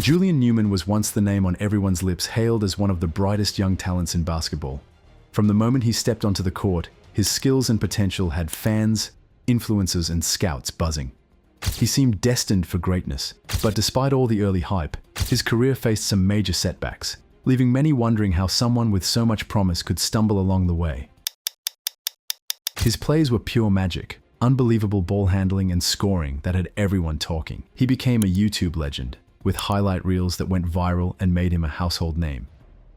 Julian Newman was once the name on everyone's lips, hailed as one of the brightest young talents in basketball. From the moment he stepped onto the court, his skills and potential had fans, influencers, and scouts buzzing. He seemed destined for greatness, but despite all the early hype, his career faced some major setbacks, leaving many wondering how someone with so much promise could stumble along the way. His plays were pure magic, unbelievable ball handling and scoring that had everyone talking. He became a YouTube legend, with highlight reels that went viral and made him a household name.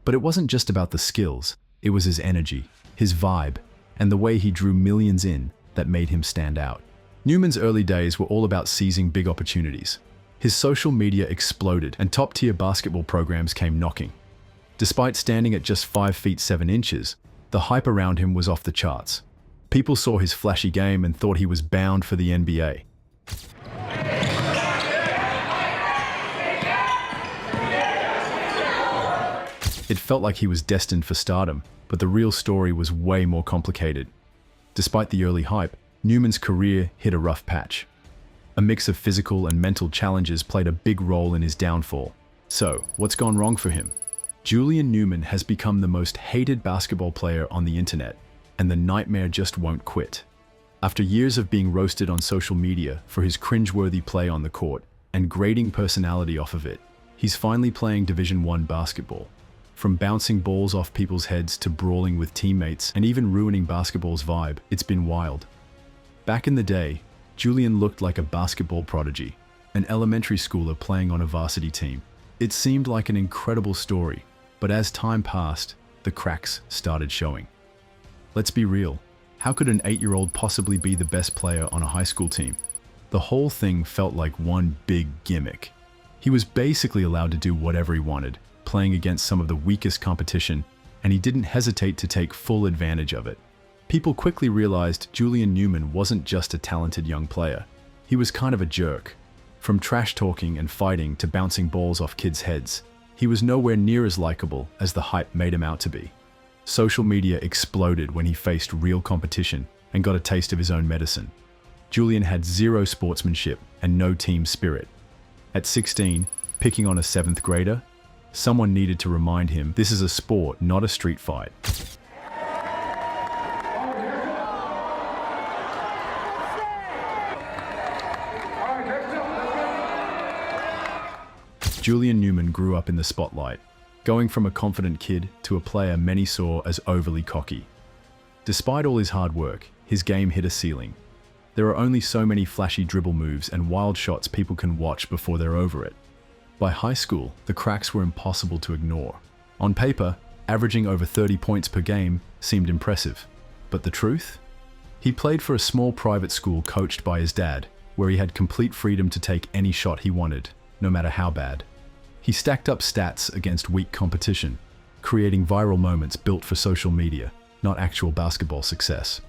But it wasn't just about the skills, it was his energy, his vibe, and the way he drew millions in that made him stand out. Newman's early days were all about seizing big opportunities. His social media exploded and top-tier basketball programs came knocking. Despite standing at just 5 feet 7 inches, the hype around him was off the charts. People saw his flashy game and thought he was bound for the NBA. It felt like he was destined for stardom, but the real story was way more complicated. Despite the early hype, Newman's career hit a rough patch. A mix of physical and mental challenges played a big role in his downfall. So, what's gone wrong for him? Julian Newman has become the most hated basketball player on the internet, and the nightmare just won't quit. After years of being roasted on social media for his cringeworthy play on the court and grading personality off of it, he's finally playing Division I basketball. From bouncing balls off people's heads to brawling with teammates and even ruining basketball's vibe, it's been wild. Back in the day, Julian looked like a basketball prodigy, an elementary schooler playing on a varsity team. It seemed like an incredible story, but as time passed, the cracks started showing. Let's be real, how could an 8-year-old possibly be the best player on a high school team? The whole thing felt like one big gimmick. He was basically allowed to do whatever he wanted, playing against some of the weakest competition, and he didn't hesitate to take full advantage of it. People quickly realized Julian Newman wasn't just a talented young player. He was kind of a jerk. From trash talking and fighting to bouncing balls off kids' heads, he was nowhere near as likable as the hype made him out to be. Social media exploded when he faced real competition and got a taste of his own medicine. Julian had zero sportsmanship and no team spirit. At 16, picking on a 7th grader, someone needed to remind him this is a sport, not a street fight. Julian Newman grew up in the spotlight, going from a confident kid to a player many saw as overly cocky. Despite all his hard work, his game hit a ceiling. There are only so many flashy dribble moves and wild shots people can watch before they're over it. By high school, the cracks were impossible to ignore. On paper, averaging over 30 points per game seemed impressive. But the truth? He played for a small private school coached by his dad, where he had complete freedom to take any shot he wanted, no matter how bad. He stacked up stats against weak competition, creating viral moments built for social media, not actual basketball success.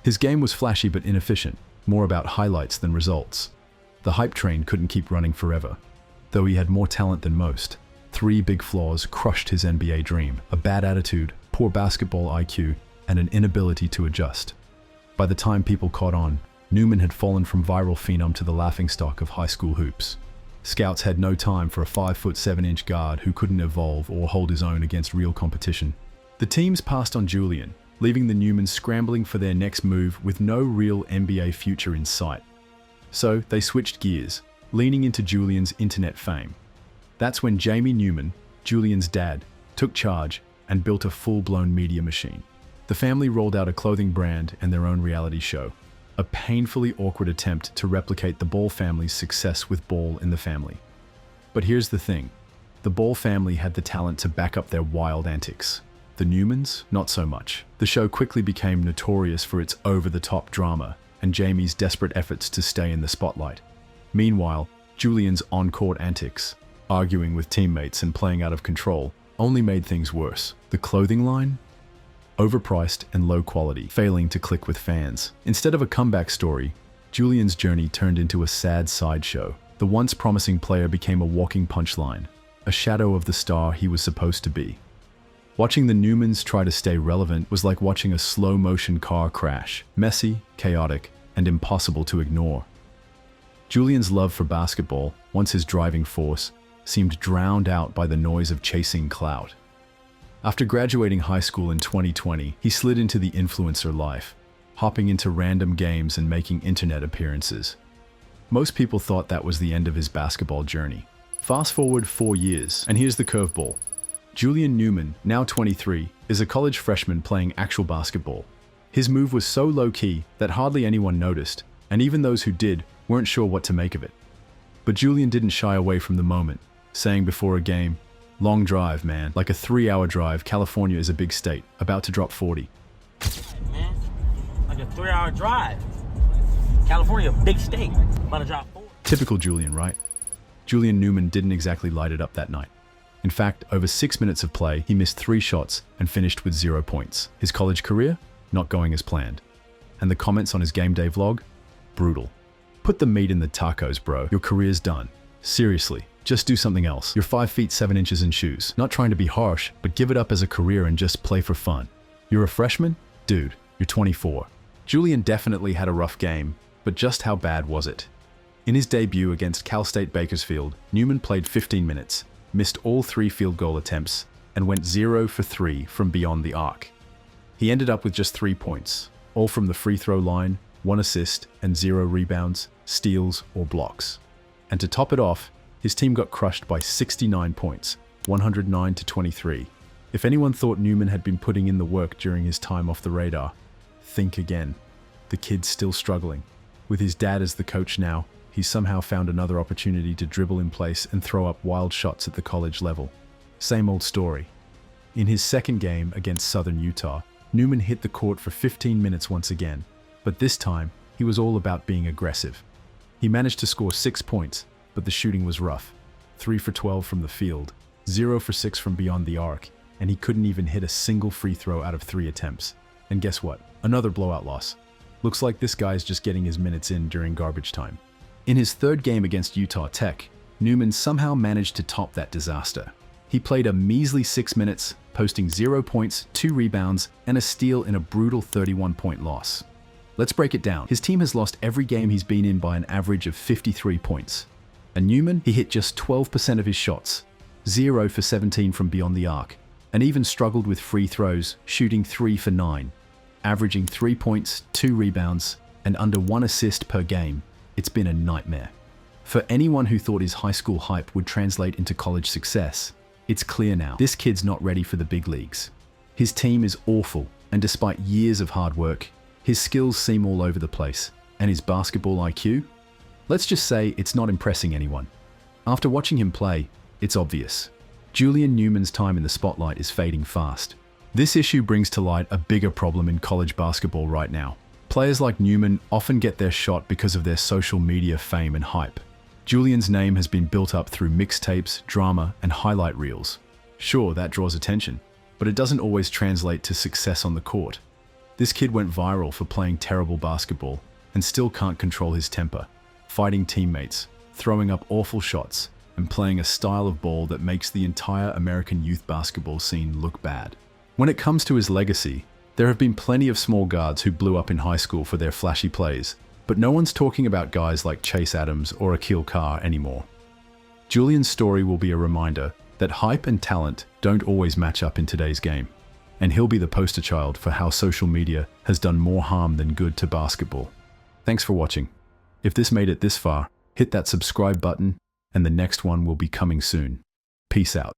His game was flashy but inefficient, more about highlights than results. The hype train couldn't keep running forever. Though he had more talent than most, 3 big flaws crushed his NBA dream: a bad attitude, poor basketball IQ, and an inability to adjust. By the time people caught on, Newman had fallen from viral phenom to the laughingstock of high school hoops. Scouts had no time for a 5'7" guard who couldn't evolve or hold his own against real competition. The teams passed on Julian, leaving the Newmans scrambling for their next move with no real NBA future in sight. So they switched gears, leaning into Julian's internet fame. That's when Jaden Newman, Julian's dad, took charge and built a full-blown media machine. The family rolled out a clothing brand and their own reality show, a painfully awkward attempt to replicate the Ball family's success with Ball in the Family. But here's the thing. The Ball family had the talent to back up their wild antics. The Newmans, not so much. The show quickly became notorious for its over-the-top drama and Jamie's desperate efforts to stay in the spotlight. Meanwhile, Julian's on-court antics, arguing with teammates and playing out of control, only made things worse. The clothing line? Overpriced and low quality, failing to click with fans. Instead of a comeback story, Julian's journey turned into a sad sideshow. The once promising player became a walking punchline, a shadow of the star he was supposed to be. Watching the Newmans try to stay relevant was like watching a slow-motion car crash, messy, chaotic, and impossible to ignore. Julian's love for basketball, once his driving force, seemed drowned out by the noise of chasing clout. After graduating high school in 2020, he slid into the influencer life, hopping into random games and making internet appearances. Most people thought that was the end of his basketball journey. Fast forward 4 years, and here's the curveball. Julian Newman, now 23, is a college freshman playing actual basketball. His move was so low-key that hardly anyone noticed, and even those who did weren't sure what to make of it. But Julian didn't shy away from the moment, saying before a game, "Long drive, man. Like a 3-hour drive. California is a big state, about to drop 40. Man, like a 3-hour drive. California, a big state, about to drop 40. Typical Julian, right? Julian Newman didn't exactly light it up that night. In fact, over 6 minutes of play, he missed 3 shots and finished with 0 points. His college career? Not going as planned. And the comments on his game day vlog? Brutal. Put the meat in the tacos, bro. Your career's done. Seriously, just do something else. You're 5 feet 7 inches in shoes. Not trying to be harsh, but give it up as a career and just play for fun. You're a freshman? Dude, you're 24. Julian definitely had a rough game, but just how bad was it? In his debut against Cal State Bakersfield, Newman played 15 minutes, missed all 3 field goal attempts, and went 0 for 3 from beyond the arc. He ended up with just 3 points, all from the free throw line, 1 assist, and 0 rebounds, steals, or blocks. And to top it off, his team got crushed by 69 points, 109 to 23. If anyone thought Newman had been putting in the work during his time off the radar, think again. The kid's still struggling. With his dad as the coach now, he's somehow found another opportunity to dribble in place and throw up wild shots at the college level. Same old story. In his second game against Southern Utah, Newman hit the court for 15 minutes once again, but this time, he was all about being aggressive. He managed to score 6 points, but the shooting was rough. 3 for 12 from the field, 0 for 6 from beyond the arc, and he couldn't even hit a single free throw out of 3 attempts. And guess what? Another blowout loss. Looks like this guy's just getting his minutes in during garbage time. In his third game against Utah Tech, Newman somehow managed to top that disaster. He played a measly 6 minutes, posting 0 points, 2 rebounds, and a steal in a brutal 31-point loss. Let's break it down. His team has lost every game he's been in by an average of 53 points. And Newman, he hit just 12% of his shots, 0 for 17 from beyond the arc, and even struggled with free throws, shooting 3 for 9, averaging 3 points, 2 rebounds, and under 1 assist per game. It's been a nightmare. For anyone who thought his high school hype would translate into college success, it's clear now, this kid's not ready for the big leagues. His team is awful, and despite years of hard work, his skills seem all over the place, and his basketball IQ? Let's just say it's not impressing anyone. After watching him play, it's obvious. Julian Newman's time in the spotlight is fading fast. This issue brings to light a bigger problem in college basketball right now. Players like Newman often get their shot because of their social media fame and hype. Julian's name has been built up through mixtapes, drama, and highlight reels. Sure, that draws attention, but it doesn't always translate to success on the court. This kid went viral for playing terrible basketball and still can't control his temper, fighting teammates, throwing up awful shots, and playing a style of ball that makes the entire American youth basketball scene look bad. When it comes to his legacy, there have been plenty of small guards who blew up in high school for their flashy plays, but no one's talking about guys like Chase Adams or Akil Carr anymore. Julian's story will be a reminder that hype and talent don't always match up in today's game, and he'll be the poster child for how social media has done more harm than good to basketball. Thanks for watching. If this made it this far, hit that subscribe button, and the next one will be coming soon. Peace out.